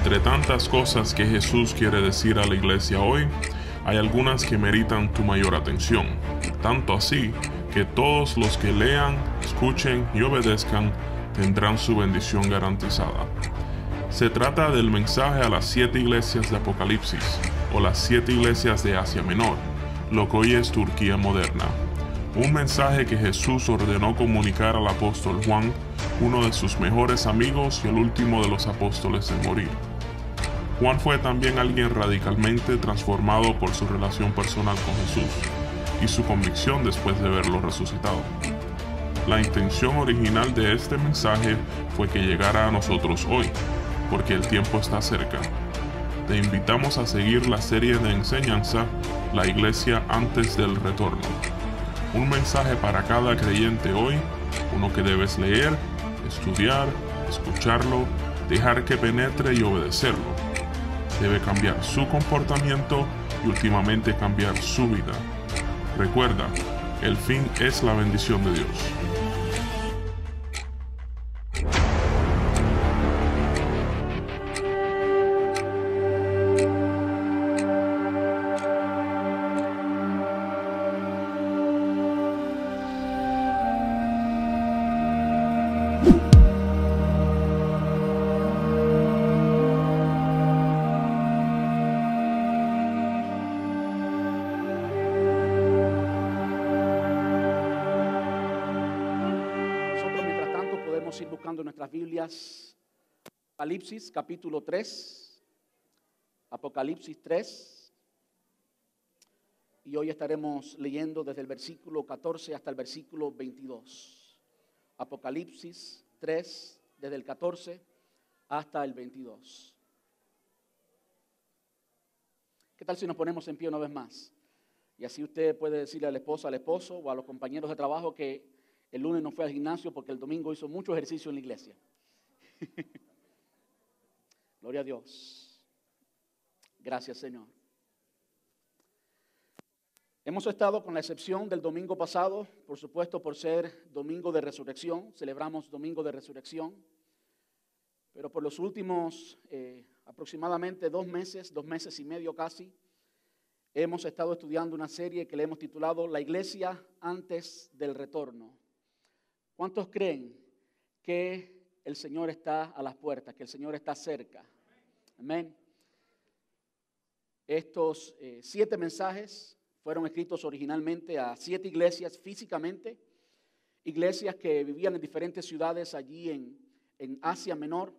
Entre tantas cosas que Jesús quiere decir a la iglesia hoy, hay algunas que meritan tu mayor atención, tanto así que todos los que lean, escuchen y obedezcan tendrán su bendición garantizada. Se trata del mensaje a las 7 iglesias de Apocalipsis, o las 7 iglesias de Asia Menor, lo que hoy es Turquía moderna. Un mensaje que Jesús ordenó comunicar al apóstol Juan, uno de sus mejores amigos y el último de los apóstoles en morir. Juan fue también alguien radicalmente transformado por su relación personal con Jesús y su convicción después de verlo resucitado. La intención original de este mensaje fue que llegara a nosotros hoy, porque el tiempo está cerca. Te invitamos a seguir la serie de enseñanza La Iglesia antes del retorno. Un mensaje para cada creyente hoy, uno que debes leer, estudiar, escucharlo, dejar que penetre y obedecerlo. Debe cambiar su comportamiento y últimamente cambiar su vida. Recuerda, el fin es la bendición de Dios. Ir buscando nuestras Biblias, Apocalipsis capítulo 3, Apocalipsis 3, y hoy estaremos leyendo desde el versículo 14 hasta el versículo 22. Apocalipsis 3, desde el 14 hasta el 22. ¿Qué tal si nos ponemos en pie una vez más? Y así usted puede decirle a la esposa, al esposo o a los compañeros de trabajo que el lunes no fue al gimnasio porque el domingo hizo mucho ejercicio en la iglesia. Gloria a Dios. Gracias, Señor. Hemos estado, con la excepción del domingo pasado, por supuesto por ser domingo de resurrección, celebramos domingo de resurrección, pero por los últimos aproximadamente 2 meses y medio casi, hemos estado estudiando una serie que le hemos titulado La Iglesia antes del retorno. ¿Cuántos creen que el Señor está a las puertas, que el Señor está cerca? Amén. Estos 7 mensajes fueron escritos originalmente a 7 iglesias físicamente, iglesias que vivían en diferentes ciudades allí en Asia Menor,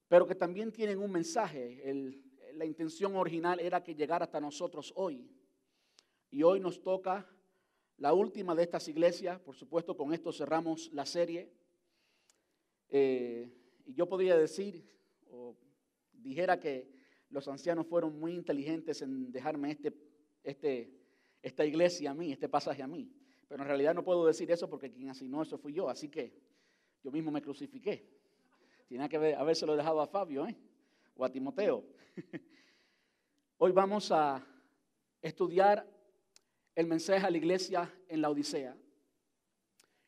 pero que también tienen un mensaje. La intención original era que llegara hasta nosotros hoy. Y hoy nos toca la última de estas iglesias. Por supuesto, con esto cerramos la serie. Y yo podría decir, o dijera que los ancianos fueron muy inteligentes en dejarme esta iglesia a mí, este pasaje a mí. Pero en realidad no puedo decir eso porque quien asignó eso fui yo, así que yo mismo me crucifiqué. Tenía que habérselo dejado a Fabio, o a Timoteo. Hoy vamos a estudiar el mensaje a la iglesia en la Odisea.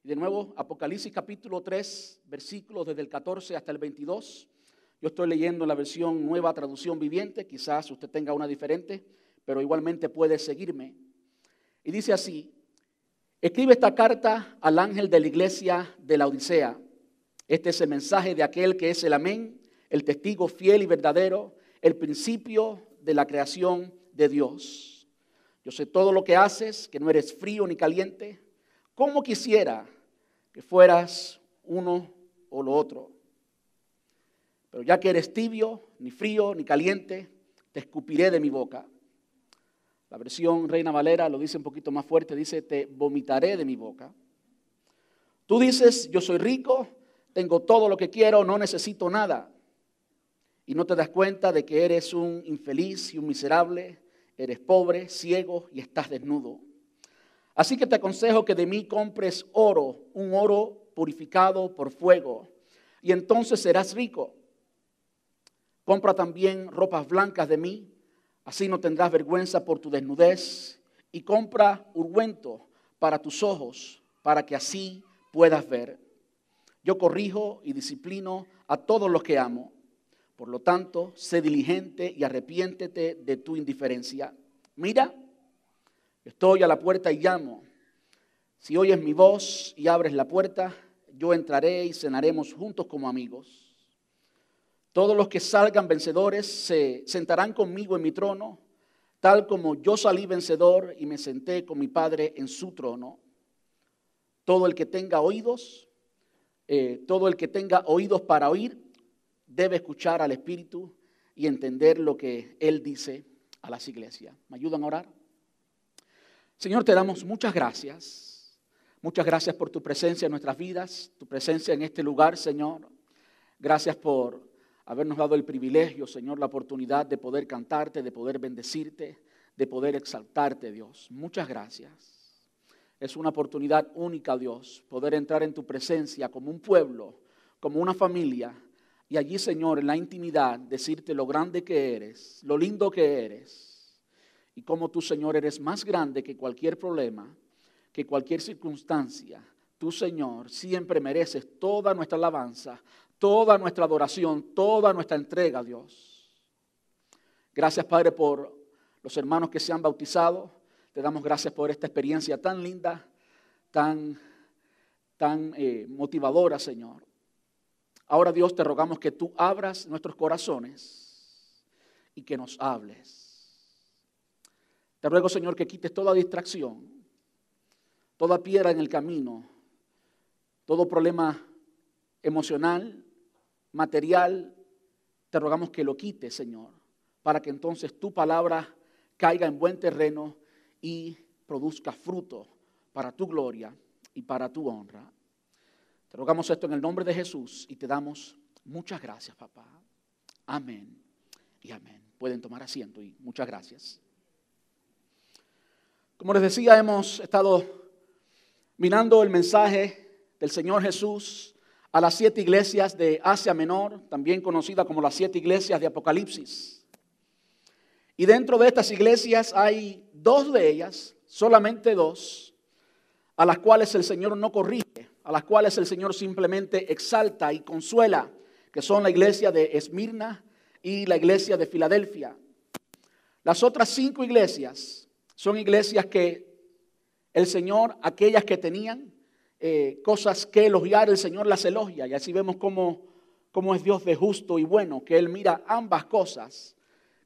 Y de nuevo, Apocalipsis capítulo 3, versículos desde el 14 hasta el 22. Yo estoy leyendo la versión Nueva Traducción Viviente, quizás usted tenga una diferente, pero igualmente puede seguirme. Y dice así: escribe esta carta al ángel de la iglesia de la Odisea. Este es el mensaje de aquel que es el Amén, el testigo fiel y verdadero, el principio de la creación de Dios. Yo sé todo lo que haces, que no eres frío ni caliente. ¿Cómo quisiera que fueras uno o lo otro? Pero ya que eres tibio, ni frío ni caliente, te escupiré de mi boca. La versión Reina Valera lo dice un poquito más fuerte, dice: te vomitaré de mi boca. Tú dices: yo soy rico, tengo todo lo que quiero, no necesito nada. Y no te das cuenta de que eres un infeliz y un miserable. Eres pobre, ciego y estás desnudo. Así que te aconsejo que de mí compres oro, un oro purificado por fuego, y entonces serás rico. Compra también ropas blancas de mí, así no tendrás vergüenza por tu desnudez, y compra ungüento para tus ojos, para que así puedas ver. Yo corrijo y disciplino a todos los que amo. Por lo tanto, sé diligente y arrepiéntete de tu indiferencia. Mira, estoy a la puerta y llamo. Si oyes mi voz y abres la puerta, yo entraré y cenaremos juntos como amigos. Todos los que salgan vencedores se sentarán conmigo en mi trono, tal como yo salí vencedor y me senté con mi Padre en su trono. Todo el que tenga oídos para oír, debe escuchar al Espíritu y entender lo que Él dice a las iglesias. ¿Me ayudan a orar? Señor, te damos muchas gracias. Muchas gracias por tu presencia en nuestras vidas, tu presencia en este lugar, Señor. Gracias por habernos dado el privilegio, Señor, la oportunidad de poder cantarte, de poder bendecirte, de poder exaltarte, Dios. Muchas gracias. Es una oportunidad única, Dios, poder entrar en tu presencia como un pueblo, como una familia, y allí, Señor, en la intimidad, decirte lo grande que eres, lo lindo que eres, y cómo tú, Señor, eres más grande que cualquier problema, que cualquier circunstancia. Tú, Señor, siempre mereces toda nuestra alabanza, toda nuestra adoración, toda nuestra entrega, Dios. Gracias, Padre, por los hermanos que se han bautizado. Te damos gracias por esta experiencia tan linda, tan motivadora, Señor. Ahora, Dios, te rogamos que tú abras nuestros corazones y que nos hables. Te ruego, Señor, que quites toda distracción, toda piedra en el camino, todo problema emocional, material. Te rogamos que lo quites, Señor, para que entonces tu palabra caiga en buen terreno y produzca fruto para tu gloria y para tu honra. Te rogamos esto en el nombre de Jesús y te damos muchas gracias, papá. Amén y amén. Pueden tomar asiento y muchas gracias. Como les decía, hemos estado mirando el mensaje del Señor Jesús a las 7 iglesias de Asia Menor, también conocida como las 7 iglesias de Apocalipsis. Y dentro de estas iglesias hay 2 de ellas, solamente 2, a las cuales el Señor no corrige, a las cuales el Señor simplemente exalta y consuela, que son la iglesia de Esmirna y la iglesia de Filadelfia. Las otras 5 iglesias son iglesias que el Señor, aquellas que tenían cosas que elogiar, el Señor las elogia. Y así vemos cómo es Dios de justo y bueno, que Él mira ambas cosas.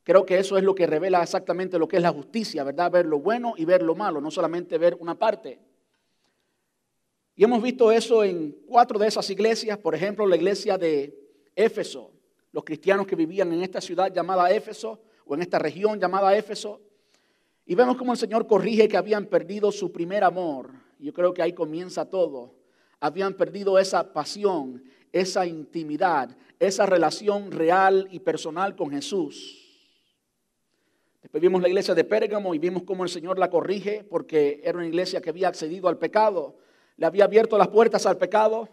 Creo que eso es lo que revela exactamente lo que es la justicia, ¿verdad? Ver lo bueno y ver lo malo, no solamente ver una parte. Y hemos visto eso en 4 de esas iglesias. Por ejemplo, la iglesia de Éfeso, los cristianos que vivían en esta ciudad llamada Éfeso, o en esta región llamada Éfeso. Y vemos cómo el Señor corrige que habían perdido su primer amor. Yo creo que ahí comienza todo. Habían perdido esa pasión, esa intimidad, esa relación real y personal con Jesús. Después vimos la iglesia de Pérgamo y vimos cómo el Señor la corrige porque era una iglesia que había accedido al pecado. Le había abierto las puertas al pecado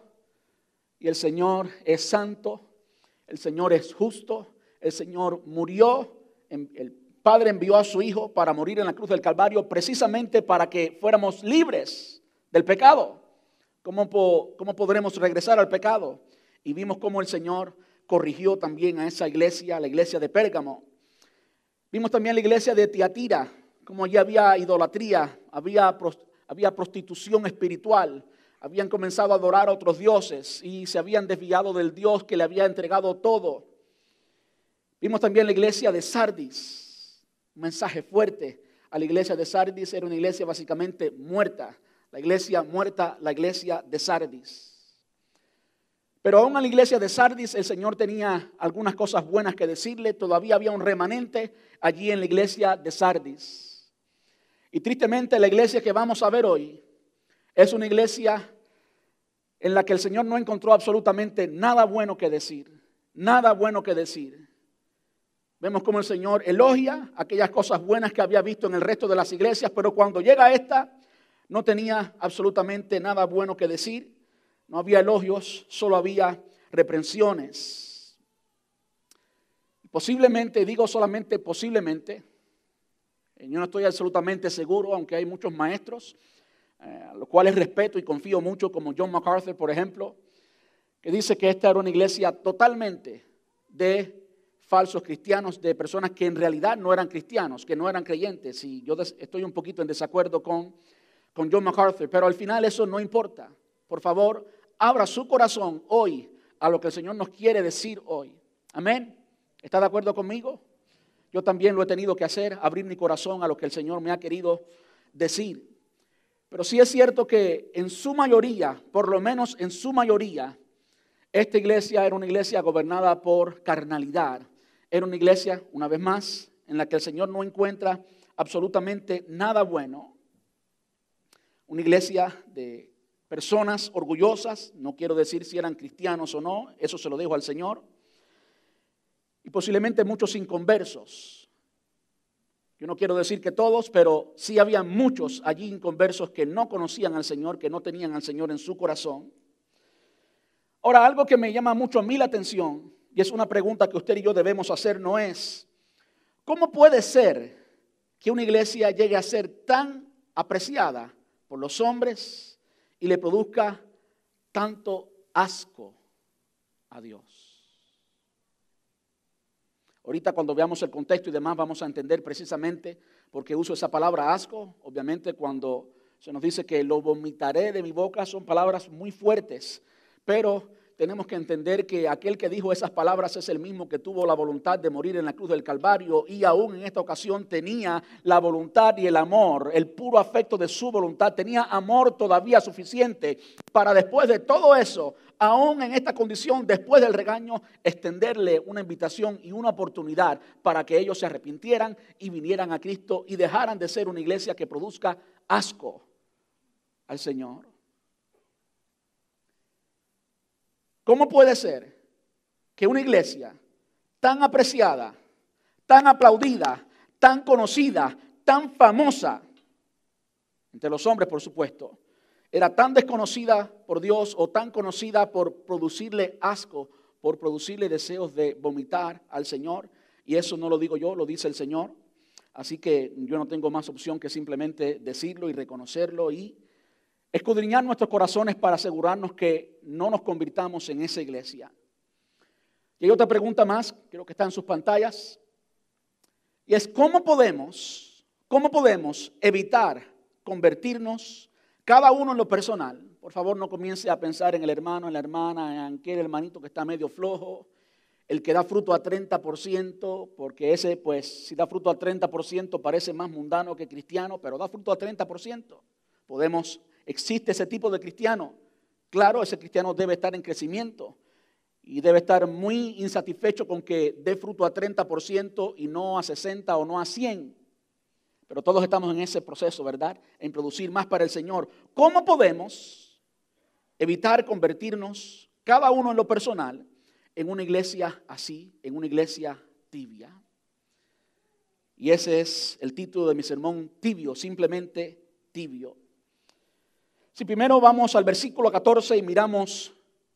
y el Señor es santo, el Señor es justo, el Señor murió, el Padre envió a su Hijo para morir en la cruz del Calvario precisamente para que fuéramos libres del pecado. ¿Cómo podremos regresar al pecado? Y vimos cómo el Señor corrigió también a esa iglesia, la iglesia de Pérgamo. Vimos también la iglesia de Tiatira, cómo allí había idolatría, había prostitución espiritual, habían comenzado a adorar a otros dioses y se habían desviado del Dios que le había entregado todo. Vimos también la iglesia de Sardis, un mensaje fuerte a la iglesia de Sardis. Era una iglesia básicamente muerta, la iglesia muerta, la iglesia de Sardis. Pero aún a la iglesia de Sardis el Señor tenía algunas cosas buenas que decirle. Todavía había un remanente allí en la iglesia de Sardis. Y tristemente la iglesia que vamos a ver hoy es una iglesia en la que el Señor no encontró absolutamente nada bueno que decir. Nada bueno que decir. Vemos cómo el Señor elogia aquellas cosas buenas que había visto en el resto de las iglesias, pero cuando llega a esta no tenía absolutamente nada bueno que decir. No había elogios, solo había reprensiones. Posiblemente, digo solamente posiblemente, yo no estoy absolutamente seguro, aunque hay muchos maestros, a los cuales respeto y confío mucho, como John MacArthur, por ejemplo, que dice que esta era una iglesia totalmente de falsos cristianos, de personas que en realidad no eran cristianos, que no eran creyentes. Y yo estoy un poquito en desacuerdo con John MacArthur, pero al final eso no importa. Por favor, abra su corazón hoy a lo que el Señor nos quiere decir hoy. Amén. ¿Está de acuerdo conmigo? Yo también lo he tenido que hacer, abrir mi corazón a lo que el Señor me ha querido decir. Pero sí es cierto que en su mayoría, por lo menos en su mayoría, esta iglesia era una iglesia gobernada por carnalidad. Era una iglesia, una vez más, en la que el Señor no encuentra absolutamente nada bueno. Una iglesia de personas orgullosas, no quiero decir si eran cristianos o no, eso se lo dejo al Señor. Y posiblemente muchos inconversos. Yo no quiero decir que todos, pero sí había muchos allí inconversos que no conocían al Señor, que no tenían al Señor en su corazón. Ahora, algo que me llama mucho a mí la atención, y es una pregunta que usted y yo debemos hacer, no es, ¿cómo puede ser que una iglesia llegue a ser tan apreciada por los hombres y le produzca tanto asco a Dios? Ahorita cuando veamos el contexto y demás vamos a entender precisamente por qué uso esa palabra asco. Obviamente cuando se nos dice que lo vomitaré de mi boca son palabras muy fuertes, pero tenemos que entender que aquel que dijo esas palabras es el mismo que tuvo la voluntad de morir en la cruz del Calvario y aún en esta ocasión tenía la voluntad y el amor, el puro afecto de su voluntad, tenía amor todavía suficiente para después de todo eso, aún en esta condición, después del regaño, extenderle una invitación y una oportunidad para que ellos se arrepintieran y vinieran a Cristo y dejaran de ser una iglesia que produzca asco al Señor. ¿Cómo puede ser que una iglesia tan apreciada, tan aplaudida, tan conocida, tan famosa, entre los hombres por supuesto, era tan desconocida por Dios o tan conocida por producirle asco, por producirle deseos de vomitar al Señor? Y eso no lo digo yo, lo dice el Señor. Así que yo no tengo más opción que simplemente decirlo y reconocerlo y escudriñar nuestros corazones para asegurarnos que no nos convirtamos en esa iglesia. Y hay otra pregunta más, creo que está en sus pantallas, y es ¿cómo podemos evitar convertirnos cada uno en lo personal? Por favor, no comience a pensar en el hermano, en la hermana, en aquel hermanito que está medio flojo, el que da fruto a 30%, porque ese, pues, si da fruto a 30% parece más mundano que cristiano, pero da fruto a 30%. Existe ese tipo de cristiano. Claro, ese cristiano debe estar en crecimiento y debe estar muy insatisfecho con que dé fruto a 30% y no a 60 o no a 100. Pero todos estamos en ese proceso, ¿verdad? En producir más para el Señor. ¿Cómo podemos evitar convertirnos, cada uno en lo personal, en una iglesia así, en una iglesia tibia? Y ese es el título de mi sermón, tibio, simplemente tibio. Si primero vamos al versículo 14 y miramos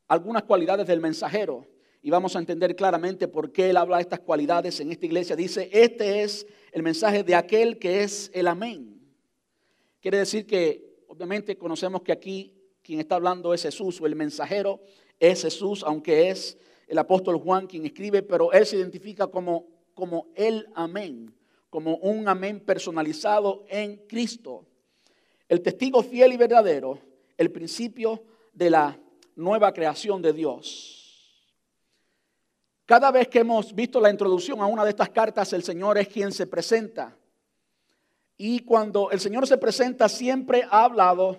algunas cualidades del mensajero y vamos a entender claramente por qué él habla de estas cualidades en esta iglesia. Dice, este es el mensaje de aquel que es el amén. Quiere decir que obviamente conocemos que aquí quien está hablando es Jesús o el mensajero es Jesús, aunque es el apóstol Juan quien escribe, pero él se identifica como el amén, como un amén personalizado en Cristo. El testigo fiel y verdadero, el principio de la nueva creación de Dios. Cada vez que hemos visto la introducción a una de estas cartas, el Señor es quien se presenta. Y cuando el Señor se presenta, siempre ha hablado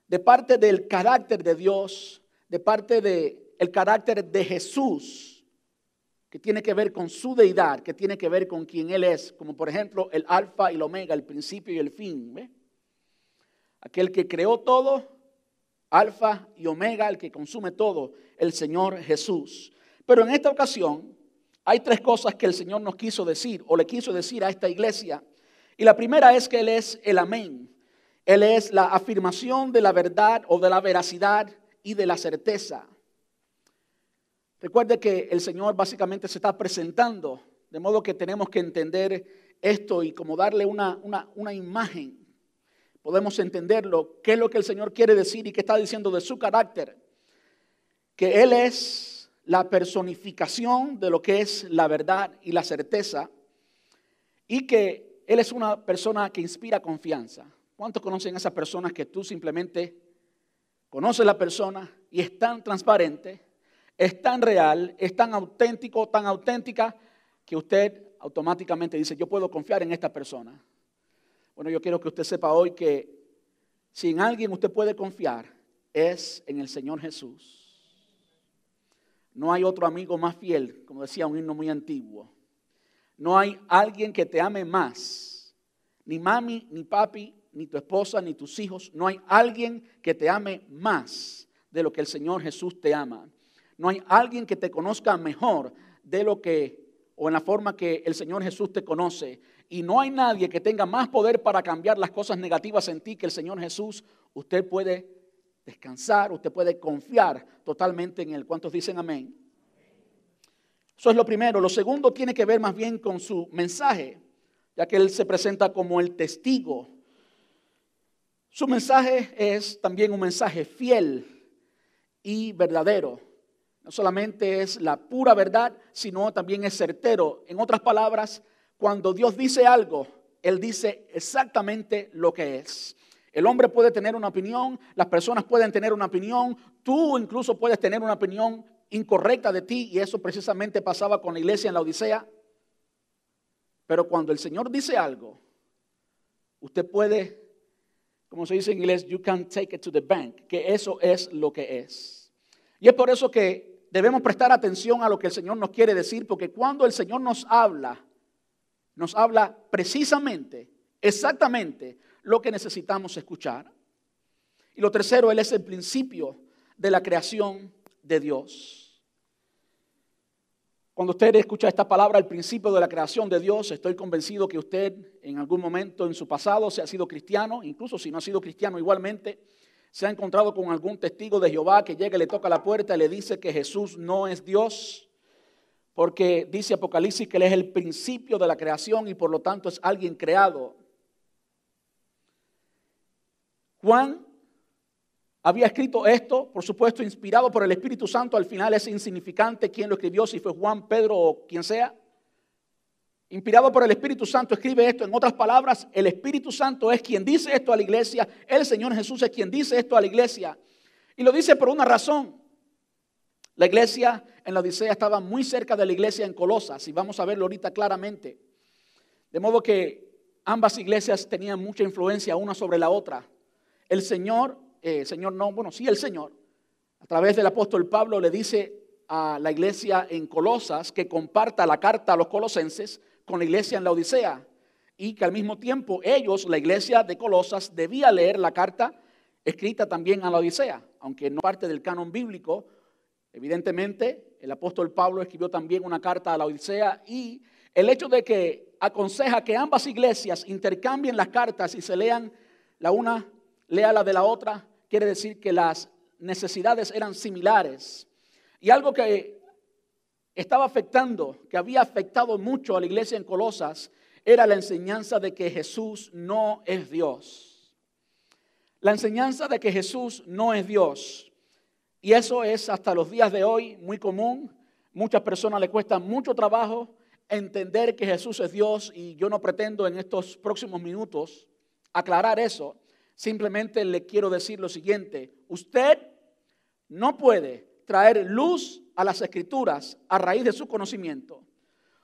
de parte del carácter de Dios, de parte del carácter de Jesús, que tiene que ver con su deidad, que tiene que ver con quien Él es, como por ejemplo el alfa y el omega, el principio y el fin, ¿ve? Aquel que creó todo, alfa y omega, el que consume todo, el Señor Jesús. Pero en esta ocasión hay tres cosas que el Señor nos quiso decir o le quiso decir a esta iglesia. Y la primera es que Él es el amén. Él es la afirmación de la verdad o de la veracidad y de la certeza. Recuerde que el Señor básicamente se está presentando, de modo que tenemos que entender esto y como darle una imagen. Podemos entenderlo, qué es lo que el Señor quiere decir y qué está diciendo de su carácter. Que Él es la personificación de lo que es la verdad y la certeza, y que Él es una persona que inspira confianza. ¿Cuántos conocen a esas personas que tú simplemente conoces a la persona y es tan transparente, es tan real, es tan auténtico, tan auténtica, que usted automáticamente dice, yo puedo confiar en esta persona? Bueno, yo quiero que usted sepa hoy que si en alguien usted puede confiar, es en el Señor Jesús. No hay otro amigo más fiel, como decía un himno muy antiguo. No hay alguien que te ame más, ni mami, ni papi, ni tu esposa, ni tus hijos. No hay alguien que te ame más de lo que el Señor Jesús te ama. No hay alguien que te conozca mejor de lo que, o en la forma que el Señor Jesús te conoce. Y no hay nadie que tenga más poder para cambiar las cosas negativas en ti que el Señor Jesús. Usted puede descansar, usted puede confiar totalmente en Él. ¿Cuántos dicen amén? Eso es lo primero. Lo segundo tiene que ver más bien con su mensaje, ya que Él se presenta como el testigo. Su mensaje es también un mensaje fiel y verdadero. No solamente es la pura verdad, sino también es certero. En otras palabras, cuando Dios dice algo, Él dice exactamente lo que es. El hombre puede tener una opinión, las personas pueden tener una opinión, tú incluso puedes tener una opinión incorrecta de ti, y eso precisamente pasaba con la iglesia en la Odisea. Pero cuando el Señor dice algo, usted puede, como se dice en inglés, you can take it to the bank, que eso es lo que es. Y es por eso que debemos prestar atención a lo que el Señor nos quiere decir, porque cuando el Señor nos habla precisamente, exactamente lo que necesitamos escuchar. Y lo tercero, Él es el principio de la creación de Dios. Cuando usted escucha esta palabra, el principio de la creación de Dios, estoy convencido que usted en algún momento en su pasado, si ha sido cristiano, incluso si no ha sido cristiano igualmente, se ha encontrado con algún testigo de Jehová que llega y le toca la puerta y le dice que Jesús no es Dios, porque dice Apocalipsis que Él es el principio de la creación y por lo tanto es alguien creado. Juan había escrito esto, por supuesto, inspirado por el Espíritu Santo. Al final es insignificante quién lo escribió, si fue Juan, Pedro o quien sea. Inspirado por el Espíritu Santo, escribe esto. En otras palabras, el Espíritu Santo es quien dice esto a la iglesia. El Señor Jesús es quien dice esto a la iglesia. Y lo dice por una razón. La iglesia en la Odisea estaba muy cerca de la iglesia en Colosas, y vamos a verlo ahorita claramente. De modo que ambas iglesias tenían mucha influencia una sobre la otra. El Señor, el Señor, a través del apóstol Pablo le dice a la iglesia en Colosas que comparta la carta a los colosenses con la iglesia en la Odisea, y que al mismo tiempo ellos, la iglesia de Colosas, debía leer la carta escrita también a la Odisea, aunque no parte del canon bíblico. Evidentemente, el apóstol Pablo escribió también una carta a la Odisea, y el hecho de que aconseja que ambas iglesias intercambien las cartas y se lean la una, lea la de la otra, quiere decir que las necesidades eran similares. Y algo que estaba afectando, que había afectado mucho a la iglesia en Colosas, era la enseñanza de que Jesús no es Dios. La enseñanza de que Jesús no es Dios. Y eso es hasta los días de hoy muy común. Muchas personas les cuesta mucho trabajo entender que Jesús es Dios, y yo no pretendo en estos próximos minutos aclarar eso. Simplemente le quiero decir lo siguiente: usted no puede traer luz a las Escrituras a raíz de su conocimiento.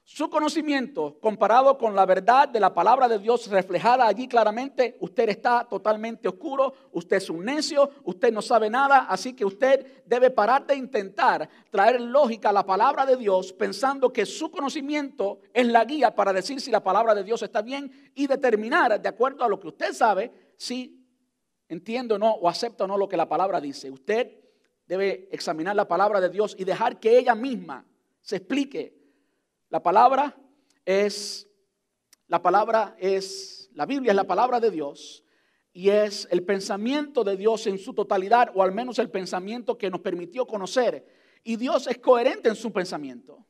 Su conocimiento comparado con la verdad de la palabra de Dios reflejada allí claramente, usted está totalmente oscuro, usted es un necio, usted no sabe nada, así que usted debe parar de intentar traer lógica a la palabra de Dios pensando que su conocimiento es la guía para decir si la palabra de Dios está bien y determinar, de acuerdo a lo que usted sabe, si entiende o no, o acepta o no lo que la palabra dice. Usted debe examinar la palabra de Dios y dejar que ella misma se explique. La Biblia es la palabra de Dios, y es el pensamiento de Dios en su totalidad, o al menos el pensamiento que nos permitió conocer. Y Dios es coherente en su pensamiento.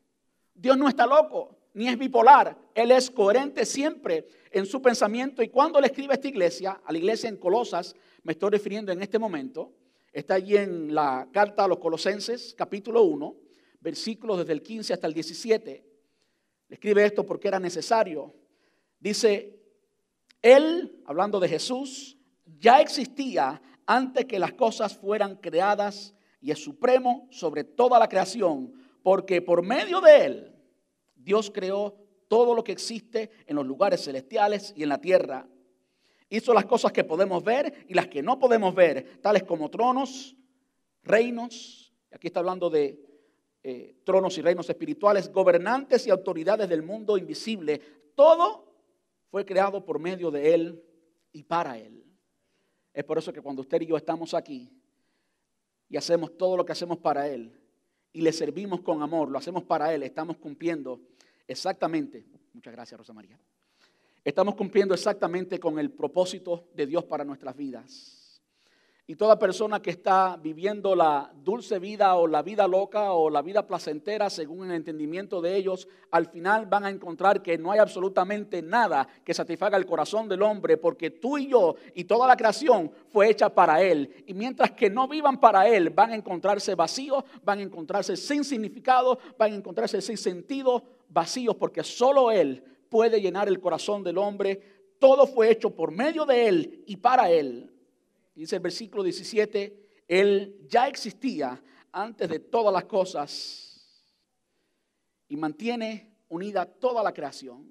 Dios no está loco, ni es bipolar. Él es coherente siempre en su pensamiento. Y cuando le escribe a esta iglesia, a la iglesia en Colosas, me estoy refiriendo en este momento, está allí en la carta a los Colosenses, capítulo 1, versículos desde el 15 hasta el 17. Le escribe esto porque era necesario. Dice, Él, hablando de Jesús, ya existía antes que las cosas fueran creadas y es supremo sobre toda la creación, porque por medio de Él Dios creó todo lo que existe en los lugares celestiales y en la tierra. Hizo las cosas que podemos ver y las que no podemos ver, tales como tronos, reinos, aquí está hablando de tronos y reinos espirituales, gobernantes y autoridades del mundo invisible. Todo fue creado por medio de Él y para Él. Es por eso que cuando usted y yo estamos aquí y hacemos todo lo que hacemos para Él y le servimos con amor, lo hacemos para Él, estamos cumpliendo exactamente, muchas gracias Rosa María, estamos cumpliendo exactamente con el propósito de Dios para nuestras vidas. Y toda persona que está viviendo la dulce vida o la vida loca o la vida placentera según el entendimiento de ellos, al final van a encontrar que no hay absolutamente nada que satisfaga el corazón del hombre, porque tú y yo y toda la creación fue hecha para Él. Y mientras que no vivan para Él, van a encontrarse vacíos, van a encontrarse sin significado, van a encontrarse sin sentido, vacíos, porque solo Él puede llenar el corazón del hombre. Todo fue hecho por medio de Él y para Él. Dice el versículo 17, Él ya existía antes de todas las cosas y mantiene unida toda la creación.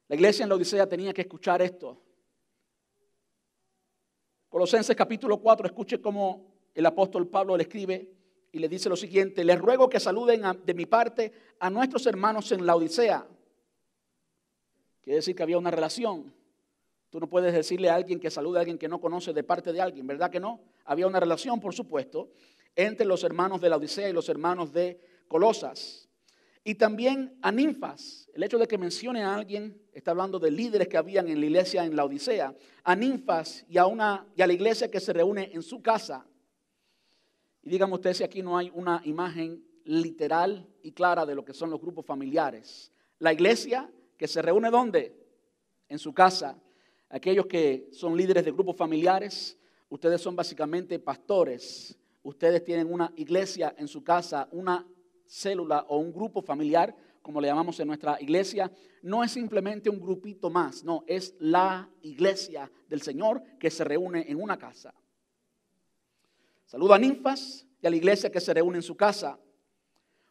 La iglesia en la Odisea tenía que escuchar esto. Colosenses capítulo 4, escuche cómo el apóstol Pablo le escribe y le dice lo siguiente: les ruego que saluden de mi parte a nuestros hermanos en la Odisea. Quiere decir que había una relación. Tú no puedes decirle a alguien que salude a alguien que no conoce de parte de alguien, ¿verdad que no? Había una relación, por supuesto, entre los hermanos de la Odisea y los hermanos de Colosas. Y también a Ninfas. El hecho de que mencione a alguien, está hablando de líderes que habían en la iglesia en la Odisea. A Ninfas y a la iglesia que se reúne en su casa. Y díganme ustedes si aquí no hay una imagen literal y clara de lo que son los grupos familiares. La iglesia que se reúne ¿dónde? En su casa. Aquellos que son líderes de grupos familiares, ustedes son básicamente pastores. Ustedes tienen una iglesia en su casa, una célula o un grupo familiar, como le llamamos en nuestra iglesia. No es simplemente un grupito más, no, es la iglesia del Señor que se reúne en una casa. Saludo a Ninfas y a la iglesia que se reúne en su casa.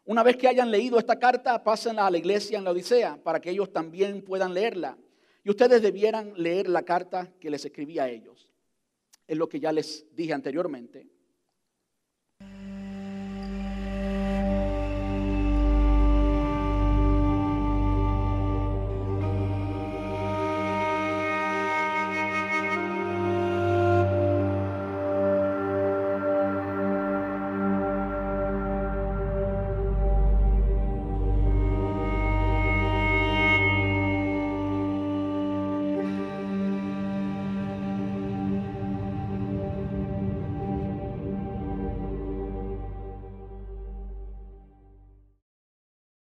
Una vez que hayan leído esta carta, pásenla a la iglesia en la Odisea para que ellos también puedan leerla. Y ustedes debieran leer la carta que les escribí a ellos. Es lo que ya les dije anteriormente.